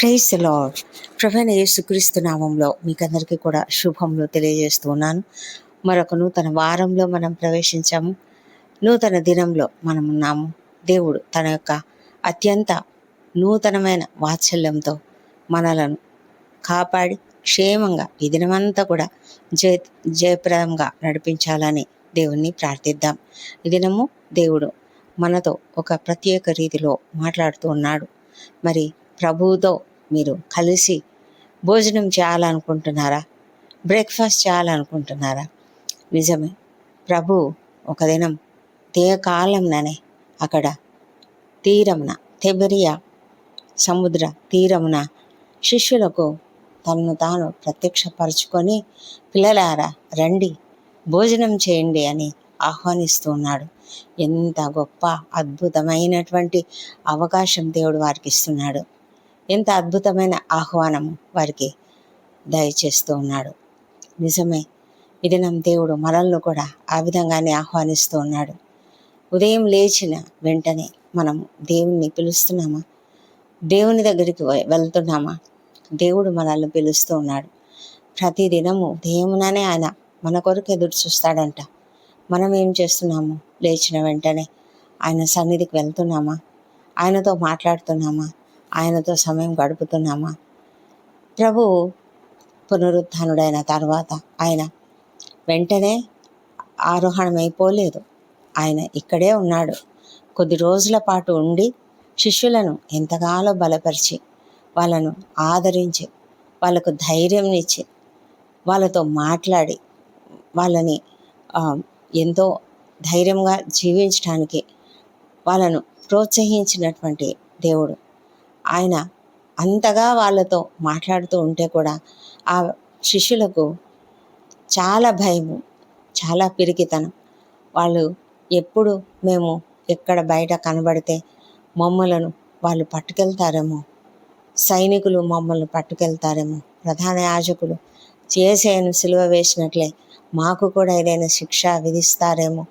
Praise the lord. ప్రభువైన యేసుక్రీస్తు నామంలో మీకందరికీ కూడా శుభములు తెలియజేస్తూ ఉన్నాను. మరొక నూతన వారంలో మనం ప్రవేశించాము. నూతన దినంలో మనం ఉన్నాము. దేవుడు తన యొక్క అత్యంత నూతనమైన వాత్సల్యంతో మనలను కాపాడి క్షేమంగా ఈ దినమంతా కూడా జయప్రదంగా నడిపించాలని దేవుణ్ణి ప్రార్థిద్దాం. ఈ దినము దేవుడు మనతో ఒక ప్రత్యేక రీతిలో మాట్లాడుతూ ఉన్నాడు. మరి ప్రభువుతో మీరు కలిసి భోజనం చేయాలనుకుంటున్నారా? బ్రేక్ఫాస్ట్ చేయాలనుకుంటున్నారా? నిజమే, ప్రభు ఒక దినం కాలంలోనే అక్కడ తీరమున తెబెరియా సముద్ర తీరమున శిష్యులకు తనను తాను ప్రత్యక్షపరచుకొని, పిల్లలారా రండి భోజనం చేయండి అని ఆహ్వానిస్తూ ఉన్నాడు. ఎంత గొప్ప అద్భుతమైనటువంటి అవకాశం దేవుడు వారికి ఇస్తున్నాడు. ఎంత అద్భుతమైన ఆహ్వానం వారికి దయచేస్తూ ఉన్నాడు. నిజమే, ఇది నా దేవుడు మనల్ని కూడా ఆ విధంగానే ఆహ్వానిస్తూ ఉన్నాడు. ఉదయం లేచిన వెంటనే మనం దేవుణ్ణి పిలుస్తున్నామా? దేవుని దగ్గరికి వెళ్తున్నామా? దేవుడు మనల్ని పిలుస్తూ ఉన్నాడు. ప్రతిదినము దేవుననే ఆయన మన కొరకు ఎదురు చూస్తాడంట. మనం ఏం చేస్తున్నాము? లేచిన వెంటనే ఆయన సన్నిధికి వెళ్తున్నామా? ఆయనతో మాట్లాడుతున్నామా? ఆయనతో సమయం గడుపుతున్నామా? ప్రభు పునరుత్థానుడైన తర్వాత ఆయన వెంటనే ఆరోహణమైపోలేదు. ఆయన ఇక్కడే ఉన్నాడు. కొద్ది రోజుల పాటు ఉండి శిష్యులను ఎంతగానో బలపరిచి, వాళ్ళను ఆదరించి, వాళ్ళకు ధైర్యం ఇచ్చి, వాళ్ళతో మాట్లాడి, వాళ్ళని ఎంతో ధైర్యంగా జీవించడానికి వాళ్ళను ప్రోత్సహించినటువంటి దేవుడు. ఆయన అంతగా వాళ్ళతో మాట్లాడుతూ ఉంటే కూడా ఆ శిష్యులకు చాలా భయము, చాలా పిరికితనం. వాళ్ళు ఎప్పుడు మేము ఎక్కడ బయట కనబడితే మమ్మలను వాళ్ళు పట్టుకెళ్తారేమో, సైనికులు మమ్మల్ని పట్టుకెళ్తారేమో, ప్రధాన యాజకులు యేసయ్యను సిలువ వేసినట్లే మాకు కూడా ఏదైనా శిక్ష విధిస్తారేమో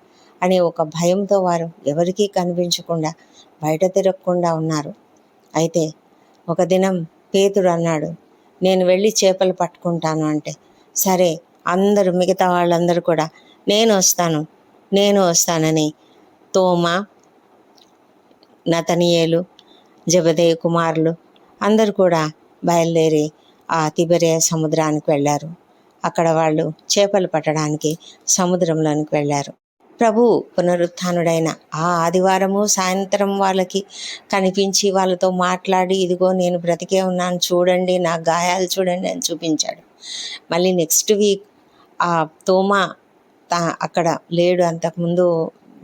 అనే ఒక భయంతో వారు ఎవరికీ కనిపించకుండా బయట తిరగకుండా ఉన్నారు. అయితే ఒక దినం పేతురు అన్నాడు, నేను వెళ్ళి చేపలు పట్టుకుంటాను అంటే, సరే అందరూ మిగతా వాళ్ళందరూ కూడా నేను వస్తానని తోమా, నతనీయేలు, జెబెదయి కుమారులు అందరూ కూడా బయలుదేరి ఆ తిబెరియా సముద్రానికి వెళ్ళారు. అక్కడ వాళ్ళు చేపలు పట్టడానికి సముద్రంలోనికి వెళ్ళారు. ప్రభు పునరుత్థానుడైన ఆ ఆదివారము సాయంత్రం వాళ్ళకి కనిపించి వాళ్ళతో మాట్లాడి, ఇదిగో నేను బ్రతికే ఉన్నాను చూడండి, నా గాయాలు చూడండి అని చూపించాడు. మళ్ళీ నెక్స్ట్ వీక్ ఆ తోమా అక్కడ లేడు, అంతకుముందు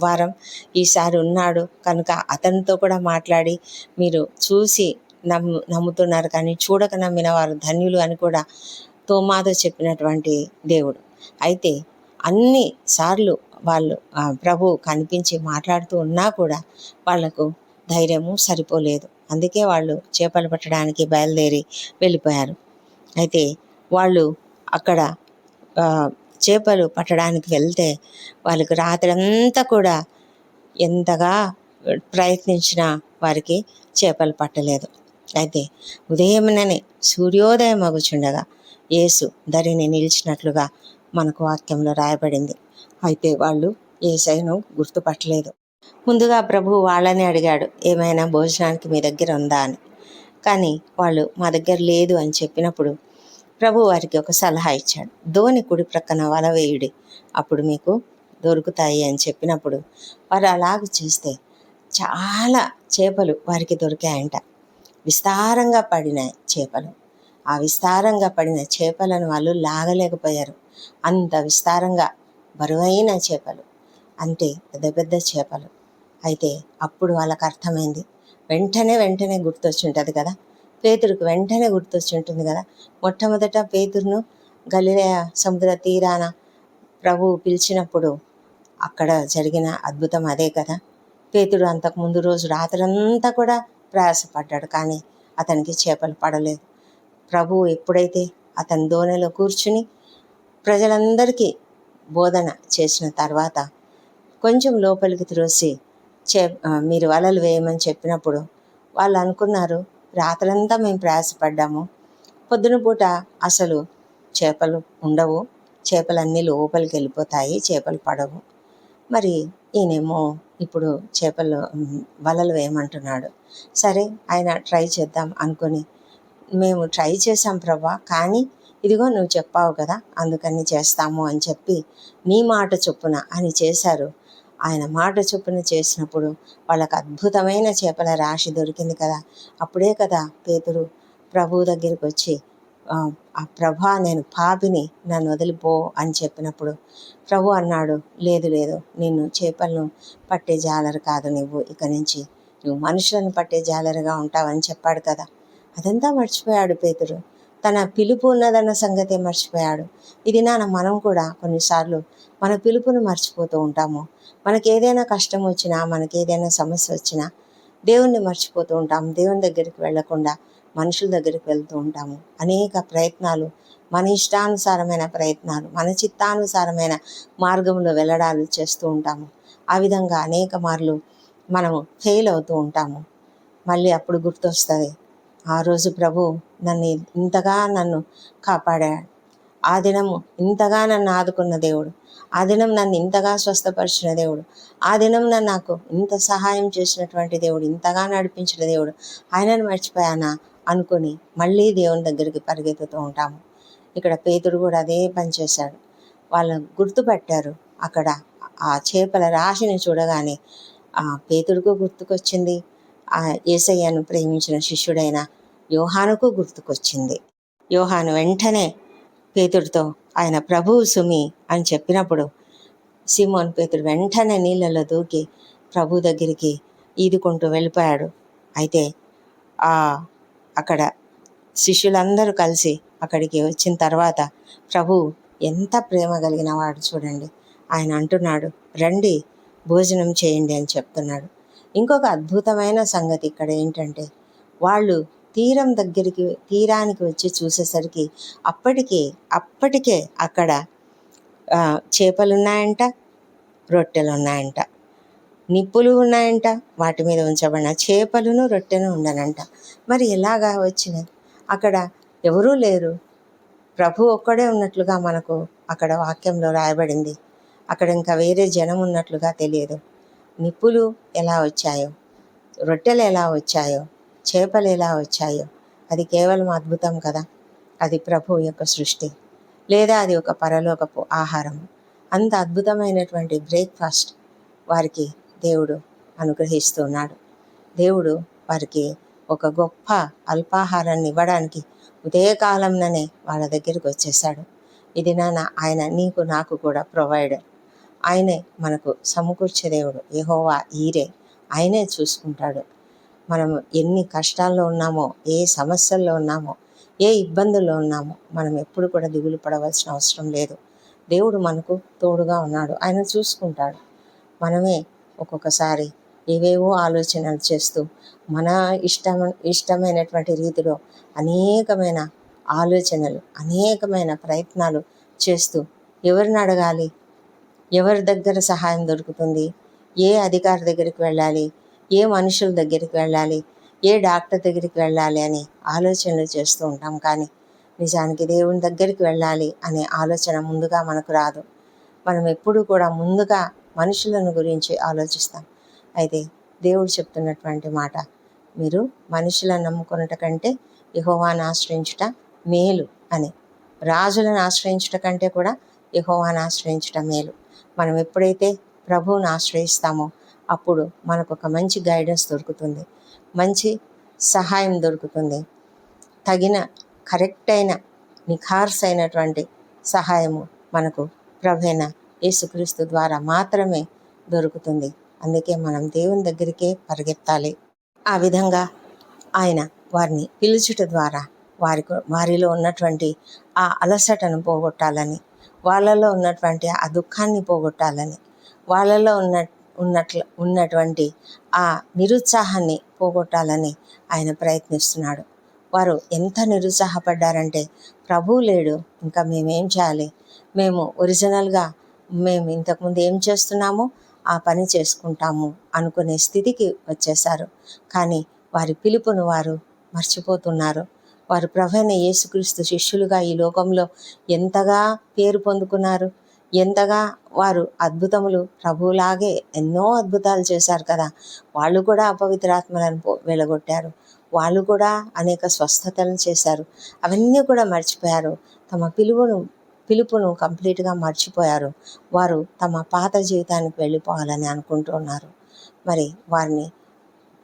వారం ఈసారి ఉన్నాడు కనుక అతనితో కూడా మాట్లాడి, మీరు చూసి నమ్ముతున్నారు కానీ చూడక నమ్మిన వారు ధన్యులు అని కూడా తోమాతో చెప్పినటువంటి దేవుడు. అయితే అన్ని సార్లు వాళ్ళు ప్రభు కనిపించి మాట్లాడుతూ ఉన్నా కూడా వాళ్లకు ధైర్యము సరిపోలేదు. అందుకే వాళ్ళు చేపలు పట్టడానికి బయలుదేరి వెళ్ళిపోయారు. అయితే వాళ్ళు అక్కడ చేపలు పట్టడానికి వెళ్తే వాళ్ళకి రాత్రంతా కూడా ఎంతగా ప్రయత్నించినా వారికి చేపలు పట్టలేదు. అయితే ఉదయముననే సూర్యోదయం అగుచుండగా యేసు ధరిని నిలిచినట్లుగా మనకు వాక్యంలో రాయబడింది. అయితే వాళ్ళు యేసయ్యను గుర్తుపట్టలేదు. ముందుగా ప్రభు వాళ్ళని అడిగాడు, ఏమైనా భోజనానికి మీ దగ్గర ఉందా అని. కానీ వాళ్ళు మా దగ్గర లేదు అని చెప్పినప్పుడు ప్రభు వారికి ఒక సలహా ఇచ్చాడు. ధోని కుడి ప్రక్కన వల వేయుడి, అప్పుడు మీకు దొరుకుతాయి అని చెప్పినప్పుడు వారు అలాగ చేస్తే చాలా చేపలు వారికి దొరికాయంట. విస్తారంగా పడినాయి చేపలు. ఆ విస్తారంగా పడిన చేపలను వాళ్ళు లాగలేకపోయారు. అంత విస్తారంగా బరువైన చేపలు, అంటే పెద్ద పెద్ద చేపలు. అయితే అప్పుడు వాళ్ళకి అర్థమైంది. వెంటనే గుర్తొచ్చి ఉంటుంది కదా, పేతురుకు వెంటనే గుర్తొచ్చి ఉంటుంది కదా. మొట్టమొదట పేతురును గలిలయ సముద్ర తీరాన ప్రభువు పిలిచినప్పుడు అక్కడ జరిగిన అద్భుతం అదే కదా. పేతురు అంతకుముందు రోజు రాత్రంతా కూడా ప్రయాసపడ్డాడు, కానీ అతనికి చేపలు పడలేదు. ప్రభువు ఎప్పుడైతే అతని దోణిలో కూర్చుని ప్రజలందరికీ బోధన చేసిన తర్వాత కొంచెం లోపలికి త్రోసి మీరు వలలు వేయమని చెప్పినప్పుడు వాళ్ళు అనుకున్నారు, రాత్రంతా మేము ప్రయాసపడ్డాము. పొద్దున పూట అసలు చేపలు ఉండవు, చేపలన్నీ లోపలికి వెళ్ళిపోతాయి, చేపలు పడవు. మరి ఈయనేమో ఇప్పుడు చేపలు వలలు వేయమంటున్నాడు. సరే ఆయన ట్రై చేద్దాం అనుకొని మేము ట్రై చేసాం ప్రభా, కానీ ఇదిగో నువ్వు చెప్పావు కదా అందుకని చేస్తాము అని చెప్పి నీ మాట చొప్పున అని చేశారు. ఆయన మాట చొప్పున చేసినప్పుడు వాళ్ళకు అద్భుతమైన చేపల రాశి దొరికింది కదా. అప్పుడే కదా పేతురు ప్రభు దగ్గరికి వచ్చి ఆ ప్రభా నేను పాపిని, నన్ను వదిలిపో అని చెప్పినప్పుడు ప్రభు అన్నాడు, లేదు లేదు, నిన్ను చేపలను పట్టే జాలరు కాదు, ఇక నుంచి నువ్వు మనుషులను పట్టే జాలరుగా ఉంటావని చెప్పాడు కదా. అదంతా మర్చిపోయాడు పేతురు. తన పిలుపు ఉన్నదన్న సంగతే మర్చిపోయాడు. ఇది మనం కూడా కొన్నిసార్లు మన పిలుపును మర్చిపోతూ ఉంటాము. మనకి ఏదైనా కష్టం వచ్చినా, మనకి ఏదైనా సమస్య వచ్చినా దేవుణ్ణి మర్చిపోతూ ఉంటాము. దేవుని దగ్గరికి వెళ్లకుండా మనుషుల దగ్గరికి వెళ్తూ ఉంటాము. అనేక ప్రయత్నాలు, మన ఇష్టానుసారమైన ప్రయత్నాలు, మన చిత్తానుసారమైన మార్గంలో వెళ్ళడాలు చేస్తూ ఉంటాము. ఆ విధంగా అనేక మార్లు మనము ఫెయిల్ అవుతూ ఉంటాము. మళ్ళీ అప్పుడు గుర్తొస్తుంది, ఆ రోజు ప్రభు ఇంతగా నన్ను కాపాడాడు, ఆ దినము ఇంతగా నన్ను ఆదుకున్న దేవుడు, ఆ దినం నన్ను ఇంతగా స్వస్థపరిచిన దేవుడు, ఆ దినం నాకు ఇంత సహాయం చేసినటువంటి దేవుడు, ఇంతగా నడిపించిన దేవుడు, ఆయనను మర్చిపోయానా అనుకొని మళ్ళీ దేవుని దగ్గరికి పరిగెత్తుతూ ఉంటాము. ఇక్కడ పేతురు కూడా అదే పని చేశాడు. వాళ్ళని గుర్తుపట్టారు. అక్కడ ఆ చేపల రాశిని చూడగానే ఆ పేతురుకు గుర్తుకొచ్చింది, ఆ యేసయ్యను ప్రేమించిన శిష్యుడైన యోహానుకు గుర్తుకొచ్చింది. యోహాను వెంటనే పేతురుతో ఆయన ప్రభువు సుమి అని చెప్పినప్పుడు సీమోన్ పేతురు వెంటనే నీళ్ళలో దూకి ప్రభు దగ్గరికి ఈదుకుంటూ వెళ్ళిపోయాడు. అయితే అక్కడ శిష్యులందరూ కలిసి అక్కడికి వచ్చిన తర్వాత ప్రభు ఎంత ప్రేమ కలిగిన వాడు చూడండి. ఆయన అంటున్నాడు, రండి భోజనం చేయండి అని చెప్తున్నాడు. ఇంకొక అద్భుతమైన సంగతి ఇక్కడ ఏంటంటే, వాళ్ళు తీరానికి వచ్చి చూసేసరికి అప్పటికే అక్కడ చేపలు ఉన్నాయంట, రొట్టెలు ఉన్నాయంట, నిప్పులు ఉన్నాయంట, వాటి మీద ఉంచబడిన చేపలను రొట్టెను ఉండనంట. మరి ఎలాగా వచ్చినాయి? అక్కడ ఎవరూ లేరు, ప్రభు ఒక్కడే ఉన్నట్లుగా మనకు అక్కడ వాక్యంలో రాయబడింది. అక్కడ ఇంకా వేరే జనం ఉన్నట్లుగా తెలియదు. నిప్పులు ఎలా వచ్చాయో, రొట్టెలు ఎలా వచ్చాయో, చేపలు ఎలా వచ్చాయో, అది కేవలం అద్భుతం కదా. అది ప్రభు యొక్క సృష్టి, లేదా అది ఒక పరలోకపు ఆహారం. అంత అద్భుతమైనటువంటి బ్రేక్ఫాస్ట్ వారికి దేవుడు అనుగ్రహిస్తున్నాడు. దేవుడు వారికి ఒక గొప్ప అల్పాహారాన్ని ఇవ్వడానికి ఉదయకాలంలోనే వాళ్ళ దగ్గరికి వచ్చేసాడు. ఇది ఆయన నీకు నాకు కూడా ప్రొవైడర్. ఆయనే మనకు సమకూర్చే దేవుడు, యెహోవా ఈరే. ఆయనే చూసుకుంటాడు. మనం ఎన్ని కష్టాల్లో ఉన్నామో, ఏ సమస్యల్లో ఉన్నామో, ఏ ఇబ్బందుల్లో ఉన్నామో మనం ఎప్పుడు కూడా దిగులు పడవలసిన అవసరం లేదు. దేవుడు మనకు తోడుగా ఉన్నాడు, ఆయన చూసుకుంటాడు. మనమే ఒక్కొక్కసారి ఏవేవో ఆలోచనలు చేస్తూ మన ఇష్టమైనటువంటి రీతిలో అనేకమైన ఆలోచనలు, అనేకమైన ప్రయత్నాలు చేస్తూ ఎవరిని అడగాలి, ఎవరి దగ్గర సహాయం దొరుకుతుంది, ఏ అధికారి దగ్గరికి వెళ్ళాలి, ఏ మనుషుల దగ్గరికి వెళ్ళాలి, ఏ డాక్టర్ దగ్గరికి వెళ్ళాలి అని ఆలోచనలు చేస్తూ ఉంటాం. కానీ నిజానికి దేవుని దగ్గరికి వెళ్ళాలి అనే ఆలోచన ముందుగా మనకు రాదు. మనం ఎప్పుడూ కూడా ముందుగా మనుషులను గురించి ఆలోచిస్తాం. అయితే దేవుడు చెప్తున్నటువంటి మాట, మీరు మనుషులను నమ్ముకున్నట కంటే యెహోవాను ఆశ్రయించుట మేలు అని. రాజులను ఆశ్రయించుట కంటే కూడా యెహోవాను ఆశ్రయించుట మేలు. మనం ఎప్పుడైతే ప్రభువును ఆశ్రయిస్తామో అప్పుడు మనకు ఒక మంచి గైడెన్స్ దొరుకుతుంది, మంచి సహాయం దొరుకుతుంది. తగిన కరెక్ట్ అయిన నిఖార్సైనటువంటి సహాయము మనకు ప్రభువైన యేసుక్రీస్తు ద్వారా మాత్రమే దొరుకుతుంది. అందుకే మనం దేవుని దగ్గరికే పరిగెత్తాలి. ఆ విధంగా ఆయన వారిని పిలుచుట ద్వారా వారిలో ఉన్నటువంటి ఆ అలసటను పోగొట్టాలని, వాళ్ళలో ఉన్నటువంటి ఆ దుఃఖాన్ని పోగొట్టాలని, వాళ్ళలో ఉన్నటువంటి ఆ నిరుత్సాహాన్ని పోగొట్టాలని ఆయన ప్రయత్నిస్తున్నాడు. వారు ఎంత నిరుత్సాహపడ్డారంటే, ప్రభువు లేడు, ఇంకా మేమేం చేయాలి, మేము ఒరిజినల్గా మేము ఇంతకుముందు ఏం చేస్తున్నామో ఆ పని చేసుకుంటాము అనుకునే స్థితికి వచ్చేశారు. కానీ వారి పిలుపును వారు మర్చిపోతున్నారు. వారు ప్రభువైన యేసుక్రీస్తు శిష్యులుగా ఈ లోకంలో ఎంతగా పేరు పొందుకున్నారు, ఎంతగా వారు అద్భుతములు ప్రభువులాగే ఎన్నో అద్భుతాలు చేశారు కదా. వాళ్ళు కూడా అపవిత్రాత్మలను వెలగొట్టారు, వాళ్ళు కూడా అనేక స్వస్థతలను చేశారు. అవన్నీ కూడా మర్చిపోయారు. తమ పిలుపును కంప్లీట్గా మర్చిపోయారు. వారు తమ పాత జీవితానికి వెళ్ళిపోవాలని అనుకుంటున్నారు. మరి వారిని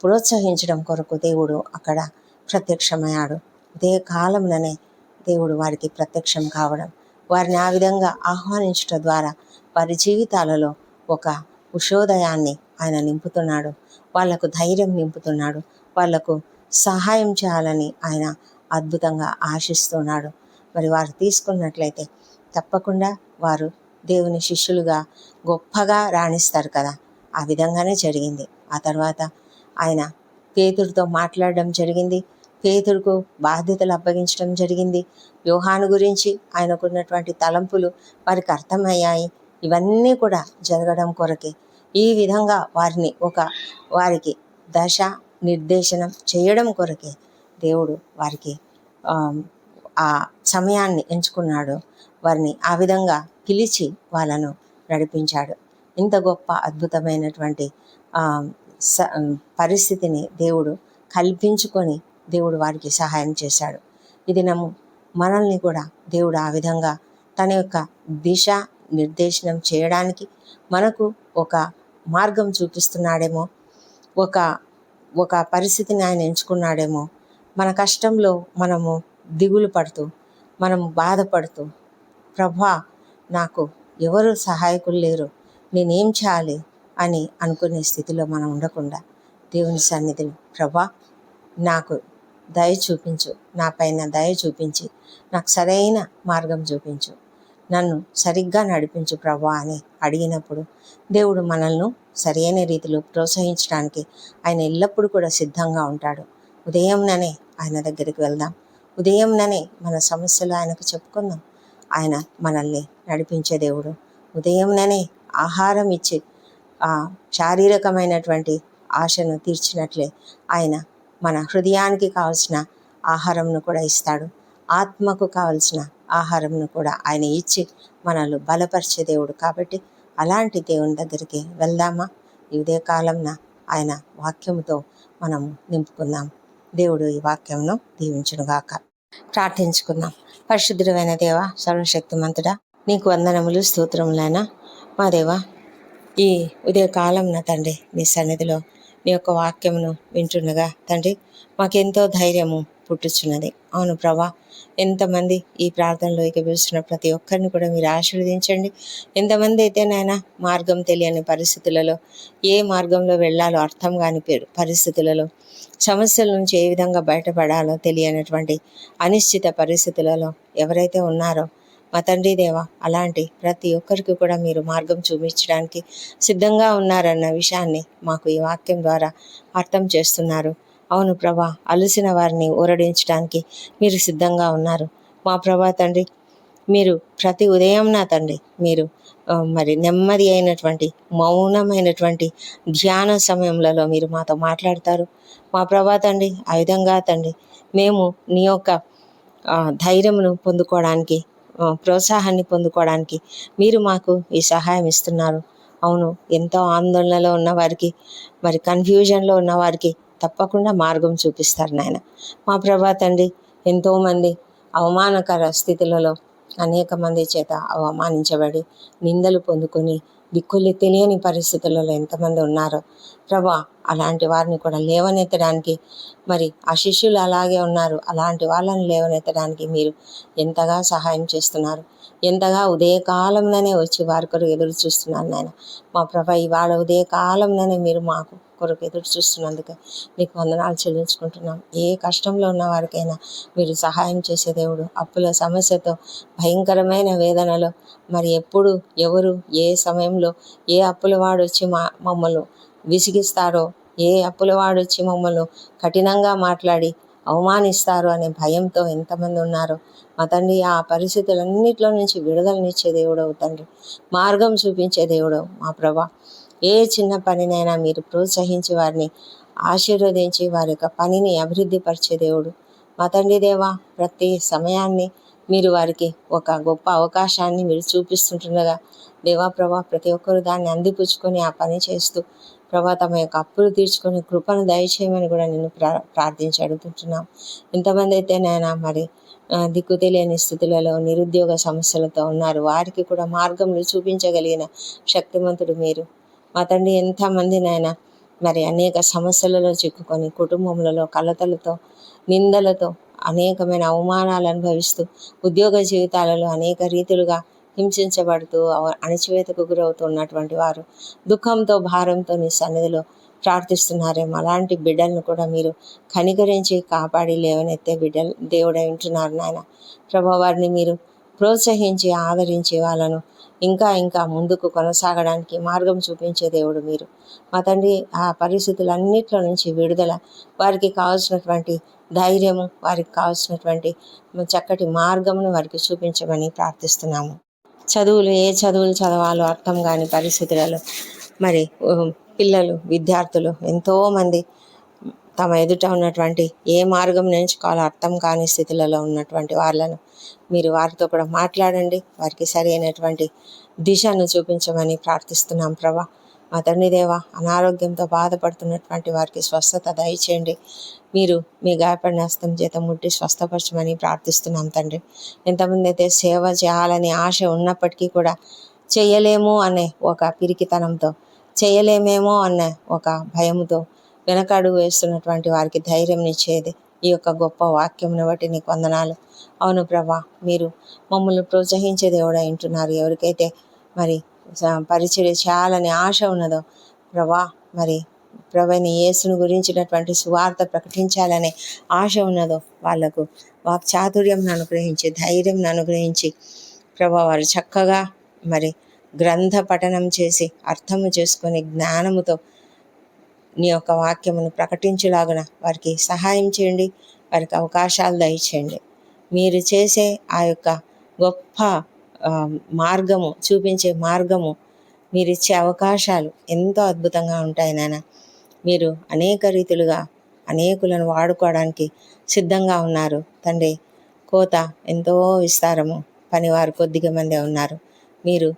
ప్రోత్సహించడం కొరకు దేవుడు అక్కడ ప్రత్యక్షమయ్యాడు. ఇదే కాలంలోనే దేవుడు వారికి ప్రత్యక్షం కావడం, వారిని ఆ విధంగా ఆహ్వానించడం ద్వారా వారి జీవితాలలో ఒక ఉషోదయాన్ని ఆయన నింపుతున్నాడు. వాళ్లకు ధైర్యం నింపుతున్నాడు. వాళ్లకు సహాయం చేయాలని ఆయన అద్భుతంగా ఆశిస్తున్నాడు. మరి వారు తీసుకున్నట్లయితే తప్పకుండా వారు దేవుని శిష్యులుగా గొప్పగా రాణిస్తారు కదా. ఆ విధంగానే జరిగింది. ఆ తర్వాత ఆయన పేతురుతో మాట్లాడడం జరిగింది. పేతురుకు బాధ్యతలు అప్పగించడం జరిగింది. యోహాను గురించి ఆయనకున్నటువంటి తలంపులు వారికి అర్థమయ్యాయి. ఇవన్నీ కూడా జరగడం కొరకే, ఈ విధంగా వారికి దశ నిర్దేశనం చేయడం కొరకే దేవుడు వారికి ఆ సమయాన్ని ఎంచుకున్నాడు. వారిని ఆ విధంగా పిలిచి వాళ్ళను నడిపించాడు. ఇంత గొప్ప అద్భుతమైనటువంటి పరిస్థితిని దేవుడు కల్పించుకొని దేవుడు వారికి సహాయం చేశాడు. ఇది మనల్ని కూడా దేవుడు ఆ విధంగా తన యొక్క దిశ నిర్దేశనం చేయడానికి మనకు ఒక మార్గం చూపిస్తున్నాడేమో, ఒక పరిస్థితిని ఆయన ఎంచుకున్నాడేమో. మన కష్టంలో మనము దిగులు పడుతూ, మనము బాధపడుతూ, ప్రభా నాకు ఎవరు సహాయకులు లేరు, నేనేం చేయాలి అని అనుకునే స్థితిలో మనం ఉండకుండా దేవుని సన్నిధిలో, ప్రభా నాకు దయ చూపించు, నా పైన దయ చూపించి నాకు సరైన మార్గం చూపించు, నన్ను సరిగ్గా నడిపించు ప్రభా అని అడిగినప్పుడు దేవుడు మనల్ని సరైన రీతిలో ప్రోత్సహించడానికి ఆయన ఎల్లప్పుడూ కూడా సిద్ధంగా ఉంటాడు. ఉదయంననే ఆయన దగ్గరికి వెళ్దాం. ఉదయంననే మన సమస్యలు ఆయనకు చెప్పుకుందాం. ఆయన మనల్ని నడిపించే దేవుడు. ఉదయంననే ఆహారం ఇచ్చి శారీరకమైనటువంటి ఆశను తీర్చినట్లే ఆయన మన హృదయానికి కావలసిన ఆహారంను కూడా ఇస్తాడు. ఆత్మకు కావలసిన ఆహారంను కూడా ఆయన ఇచ్చి మనల్ని బలపరిచే దేవుడు. కాబట్టి అలాంటి దేవుని దగ్గరికి వెళ్దామా? ఇదే కాలంన ఆయన వాక్యముతో మనము నింపుకుందాం. దేవుడు ఈ వాక్యమును దీవించునుగాక. ప్రార్థించుకుందాం. పరిశుద్ధుడైన దేవ, సర్వశక్తిమంతుడా, నీకు వందనములు, స్తోత్రములైనా మా దేవ, ఈ ఉదయకాలంన తండ్రి నీ సన్నిధిలో నీ యొక్క వాక్యమును వింటుండగా తండ్రి మాకెంతో ధైర్యము పుట్టుచున్నది. అవును ప్రభా, ఎంతమంది ఈ ప్రార్థనలో పిలుస్తున్న ప్రతి ఒక్కరిని కూడా మీరు ఆశీర్వదించండి. ఎంతమంది అయితే నాయన మార్గం తెలియని పరిస్థితులలో, ఏ మార్గంలో వెళ్ళాలో అర్థం కాని పరిస్థితులలో, సమస్యల నుంచి ఏ విధంగా బయటపడాలో తెలియనటువంటి అనిశ్చిత పరిస్థితులలో ఎవరైతే ఉన్నారో మా తండ్రి దేవ, అలాంటి ప్రతి ఒక్కరికి కూడా మీరు మార్గం చూపించడానికి సిద్ధంగా ఉన్నారన్న విషయాన్ని మాకు ఈ వాక్యం ద్వారా అర్థం చేస్తున్నారు. అవును ప్రభా, అలసిన వారిని ఊరడించడానికి మీరు సిద్ధంగా ఉన్నారు. మా ప్రభా తండ్రి, మీరు ప్రతి ఉదయం నా తండ్రి మీరు మరి నెమ్మది అయినటువంటి మౌనమైనటువంటి ధ్యాన సమయంలో మీరు మాతో మాట్లాడతారు. మా ప్రభా తండ్రి, ఆ విధంగా తండ్రి మేము నీ యొక్క ధైర్యమును పొందుకోవడానికి, ప్రోత్సాహాన్ని పొందుకోవడానికి మీరు మాకు ఈ సహాయం ఇస్తున్నారు. అవును, ఎంతో ఆందోళనలో ఉన్న వారికి, మరి కన్ఫ్యూజన్లో ఉన్న వారికి తప్పకుండా మార్గం చూపిస్తారు నాయన. మా ప్రభా తండ్రి, ఎంతోమంది అవమానకర స్థితులలో అనేక మంది చేత అవమానించబడి నిందలు పొందుకొని దిక్కులు తెలియని పరిస్థితులలో ఎంతమంది ఉన్నారో ప్రభా, అలాంటి వారిని కూడా లేవనెత్తడానికి, మరి ఆ శిష్యులు అలాగే ఉన్నారు, అలాంటి వాళ్ళని లేవనెత్తడానికి మీరు ఎంతగా సహాయం చేస్తున్నారు. ఎంతగా ఉదయకాలంలోనే వచ్చి వారి కొరకు ఎదురు చూస్తున్నారు నాయన. మా ప్రభా, ఇవాళ ఉదయకాలంలోనే మీరు మాకు కొరకు ఎదురు చూస్తున్నందుకు మీకు వందనాలు చెల్లించుకుంటున్నాం. ఏ కష్టంలో ఉన్న వారికైనా మీరు సహాయం చేసే దేవుడు. అప్పుల సమస్యతో భయంకరమైన వేదనలో, మరి ఎప్పుడు ఎవరు ఏ సమయంలో ఏ అప్పుల వాడు వచ్చి మమ్మల్ని విసిగిస్తారో, ఏ అప్పుల వాడు వచ్చి మమ్మల్ని కఠినంగా మాట్లాడి అవమానిస్తారు అనే భయంతో ఎంతమంది ఉన్నారో మా తండ్రి, ఆ పరిస్థితులన్నిటిలో నుంచి విడుదలనిచ్చే దేవుడవు తండ్రి, మార్గం చూపించే దేవుడవు మా ప్రభా. ఏ చిన్న పనినైనా మీరు ప్రోత్సహించి వారిని ఆశీర్వదించి వారి యొక్క పనిని అభివృద్ధి పరిచే దేవుడు. మా తండ్రి దేవా, ప్రతి సమయాన్ని మీరు వారికి ఒక గొప్ప అవకాశాన్ని మీరు చూపిస్తుంటుండగా దేవా ప్రభా, ప్రతి ఒక్కరు దాన్ని అందిపుచ్చుకొని ఆ పని చేస్తూ ప్రభా తమ యొక్క అప్పులు తీర్చుకొని కృపను దయచేయమని కూడా నేను ప్రార్థించి అడుగుతుంటున్నాం. ఎంతమంది అయితే నాయన మరి దిక్కు తెలియని స్థితులలో నిరుద్యోగ సమస్యలతో ఉన్నారు, వారికి కూడా మార్గంలో చూపించగలిగిన శక్తిమంతుడు మీరు. మా తండ్రి, ఎంతమంది నాయన మరి అనేక సమస్యలలో చిక్కుకొని కుటుంబంలో కలతలతో నిందలతో అనేకమైన అవమానాలు అనుభవిస్తూ ఉద్యోగ జీవితాలలో అనేక రీతులుగా హింసించబడుతూ అణచివేతకు గురవుతున్నటువంటి వారు దుఃఖంతో భారంతో నీ సన్నిధిలో ప్రార్థిస్తున్నారేమో. అలాంటి బిడ్డలను కూడా మీరు కనికరించి కాపాడి లేవనెత్తే బిడ్డలు దేవుడై ఉంటున్నారు నాయన. ప్రభా, వారిని మీరు ప్రోత్సహించి ఆదరించి వాళ్ళను ఇంకా ఇంకా ముందుకు కొనసాగడానికి మార్గం చూపించే దేవుడు మీరు. మా తండ్రి, ఆ పరిస్థితులన్నిట్లో నుంచి విడుదల, వారికి కావాల్సినటువంటి ధైర్యము, వారికి కావాల్సినటువంటి చక్కటి మార్గమును వారికి చూపించమని ప్రార్థిస్తున్నాము. ఏ చదువులు చదవాలో అర్థం కాని పరిస్థితులలో మరి పిల్లలు, విద్యార్థులు ఎంతోమంది తమ ఎదుట ఉన్నటువంటి ఏ మార్గం ఎంచుకోవాలో అర్థం కాని స్థితులలో ఉన్నటువంటి వాళ్ళను మీరు వారితో కూడా మాట్లాడండి, వారికి సరైనటువంటి దిశను చూపించమని ప్రార్థిస్తున్నాం ప్రభా. మా తండ్రి దేవా, అనారోగ్యంతో బాధపడుతున్నటువంటి వారికి స్వస్థత దయచేయండి. మీరు మీ గాయపడిన హస్తం చేత ముట్టి స్వస్థపరచమని ప్రార్థిస్తున్నాం తండ్రి. ఎంతమంది అయితే సేవ చేయాలని ఆశ ఉన్నప్పటికీ కూడా చేయలేము అనే ఒక పిరికితనంతో, చేయలేమేమో అన్న ఒక భయంతో వెనకడుగు వేస్తున్నటువంటి వారికి ధైర్యం ఇచ్చేది ఈ యొక్క గొప్ప వాక్యంను బట్టి నీకు వందనాలు. అవును ప్రభా, మీరు మమ్మల్ని ప్రోత్సహించే దేవుడు అంటున్నారు. ఎవరికైతే మరి పరిచర్య చేయాలని ఆశ ఉన్నదో ప్రభా, మరి ప్రభుని యేసును గురించినటువంటి సువార్త ప్రకటించాలనే ఆశ ఉన్నదో వాళ్లకు వాక్చాతుర్యంను అనుగ్రహించి, ధైర్యంను అనుగ్రహించి ప్రభా, వారు చక్కగా మరి గ్రంథ పఠనం చేసి అర్థము చేసుకొని జ్ఞానముతో నీ యొక్క వాక్యమును ప్రకటించులాగున వారికి సహాయం చేయండి, వారికి అవకాశాలు దయచేయండి. మీరు చేసే ఆ యొక్క గొప్ప మార్గము, చూపించే మార్గము, మీరు ఇచ్చే అవకాశాలు ఎంతో అద్భుతంగా ఉంటాయి నాయన. మీరు అనేక రీతులుగా అనేకులను వాడుకోవడానికి సిద్ధంగా ఉన్నారు తండ్రి. కోత ఎంతో విస్తారము, పనివారు కొద్దిగా మందే ఉన్నారు. మీరు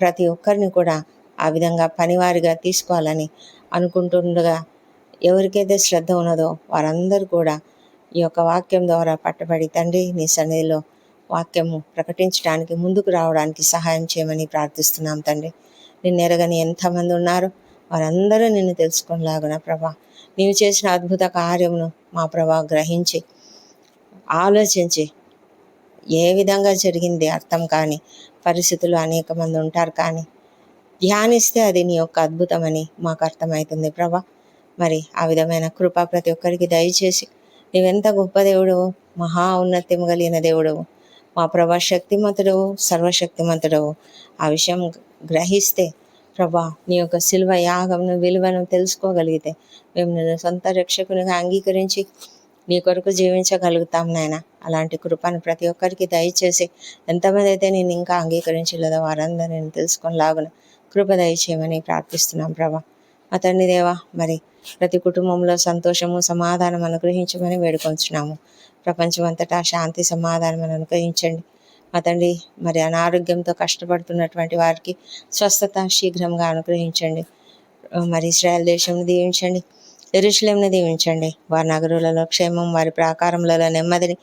ప్రతి ఒక్కరిని కూడా ఆ విధంగా పనివారిగా తీసుకోవాలని అనుకుంటుండగా ఎవరికైతే శ్రద్ధ ఉన్నదో వారందరూ కూడా ఈ యొక్క వాక్యం ద్వారా పట్టబడి తండ్రి నీ సన్నిధిలో వాక్యము ప్రకటించడానికి ముందుకు రావడానికి సహాయం చేయమని ప్రార్థిస్తున్నాం తండ్రి. నిన్ను ఎరగని ఎంతమంది ఉన్నారో వారందరూ నిన్ను తెలుసుకునేలాగున ప్రభా, నీవు చేసిన అద్భుత కార్యమును మా ప్రభా గ్రహించి ఆలోచించి ఏ విధంగా జరిగింది అర్థం కాని పరిస్థితులు అనేక మంది ఉంటారు, కానీ ధ్యానిస్తే అది నీ యొక్క అద్భుతమని మాకు అర్థమవుతుంది ప్రభా. మరి ఆ విధమైన కృప ప్రతి ఒక్కరికి దయచేసి, నీవెంత గొప్ప దేవుడవు, మహా ఉన్నత్యము కలిగిన దేవుడవు మా ప్రభా, శక్తిమంతుడవు, సర్వశక్తిమంతుడవు. ఆ విషయం గ్రహిస్తే ప్రభా, నీ యొక్క శిల్వ యాగమును విలువను తెలుసుకోగలిగితే మేము నిన్ను సొంత రక్షకునిగా అంగీకరించి నీ కొరకు జీవించగలుగుతాం నాయన. అలాంటి కృపను ప్రతి ఒక్కరికి దయచేసి, ఎంతమంది అయితే నేను ఇంకా అంగీకరించలేదో వారందరూ నేను తెలుసుకొనిలాగున కృప దయచేయమని ప్రార్థిస్తున్నాం ప్రభా. మా తండ్రి దేవా, మరి ప్రతి కుటుంబంలో సంతోషము, సమాధానం అనుగ్రహించమని వేడుకొంచున్నాము. ప్రపంచమంతటా శాంతి, సమాధానం అనుగ్రహించండి మా తండ్రి. మరి అనారోగ్యంతో కష్టపడుతున్నటువంటి వారికి స్వస్థత శీఘ్రంగా అనుగ్రహించండి. మరి ఇశ్రాయేల్ దేశంను దీవించండి, యెరూషలేమును దీవించండి. వారి నగరులలో క్షేమం, వారి ప్రాకారములలో నెమ్మదిని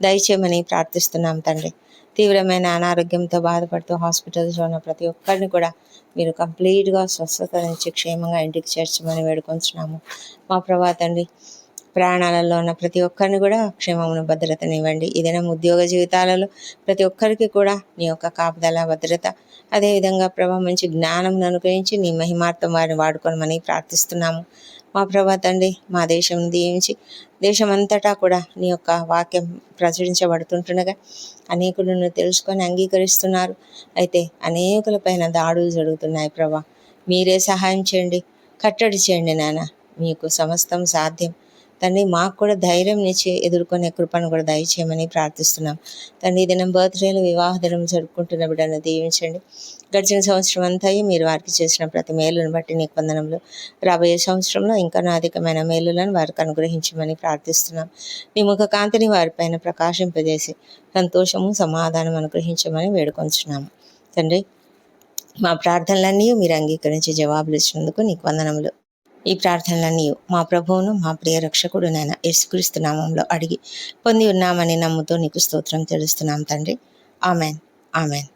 దయచేయమని ప్రార్థిస్తున్నాం తండ్రి. తీవ్రమైన అనారోగ్యంతో బాధపడుతూ హాస్పిటల్స్లో ఉన్న ప్రతి ఒక్కరిని కూడా మీరు కంప్లీట్గా స్వస్థత నుంచి క్షేమంగా ఇంటికి చేర్చమని వేడుకొంచున్నాము మా ప్రభా తండ్రి. ప్రయాణాలలో ఉన్న ప్రతి ఒక్కరిని కూడా క్షేమమును, భద్రతనివ్వండి. ఏదైనా ఉద్యోగ జీవితాలలో ప్రతి ఒక్కరికి కూడా నీ యొక్క కాపుదల, భద్రత, అదేవిధంగా ప్రభా మంచి జ్ఞానం అనుగ్రహించి నీ మహిమార్థం వారిని వాడుకోమని ప్రార్థిస్తున్నాము మా ప్రభా తండ్రి. మా దేశం దీవించి దేశమంతటా కూడా నీ యొక్క వాక్యం ప్రచురించబడుతుంటుండగా అనేకులను తెలుసుకొని అంగీకరిస్తున్నారు. అయితే అనేకులపైన దాడులు జరుగుతున్నాయి ప్రభా. మీరే సహాయం చేయండి, కట్టడి చేయండి నాన్న. మీకు సమస్తం సాధ్యం తండ్రి మాకు కూడా ధైర్యం ఇచ్చి ఎదుర్కొనే కృపను కూడా దయచేయమని ప్రార్థిస్తున్నాం. తండ్రి ఈ దినం బర్త్డేలు వివాహ దినం జరుపుకుంటున్న బిడ్డను దీవించండి. గడిచిన సంవత్సరం అంతా మీరు వారికి చేసిన ప్రతి మేలును బట్టి నీకు వందనములు. రాబోయే సంవత్సరంలో ఇంకా అధికమైన మేలులను వారికి అనుగ్రహించమని ప్రార్థిస్తున్నాం. నీ ముఖ కాంతిని వారిపైన ప్రకాశింపజేసి సంతోషము సమాధానం అనుగ్రహించమని వేడుకొంచున్నాము. తండ్రి మా ప్రార్థనలన్నీ మీరు అంగీకరించి జవాబులు ఇచ్చినందుకు నీకు వందనములు. ఈ ప్రార్థనలన్నీ మా ప్రభువును మా ప్రియ రక్షకుడు నైనా యేసుక్రీస్తు నామంలో అడిగి పొంది ఉన్నామని నమ్ముతూ నీకు స్తోత్రం తెలుస్తున్నాం తండ్రి. Amen, amen.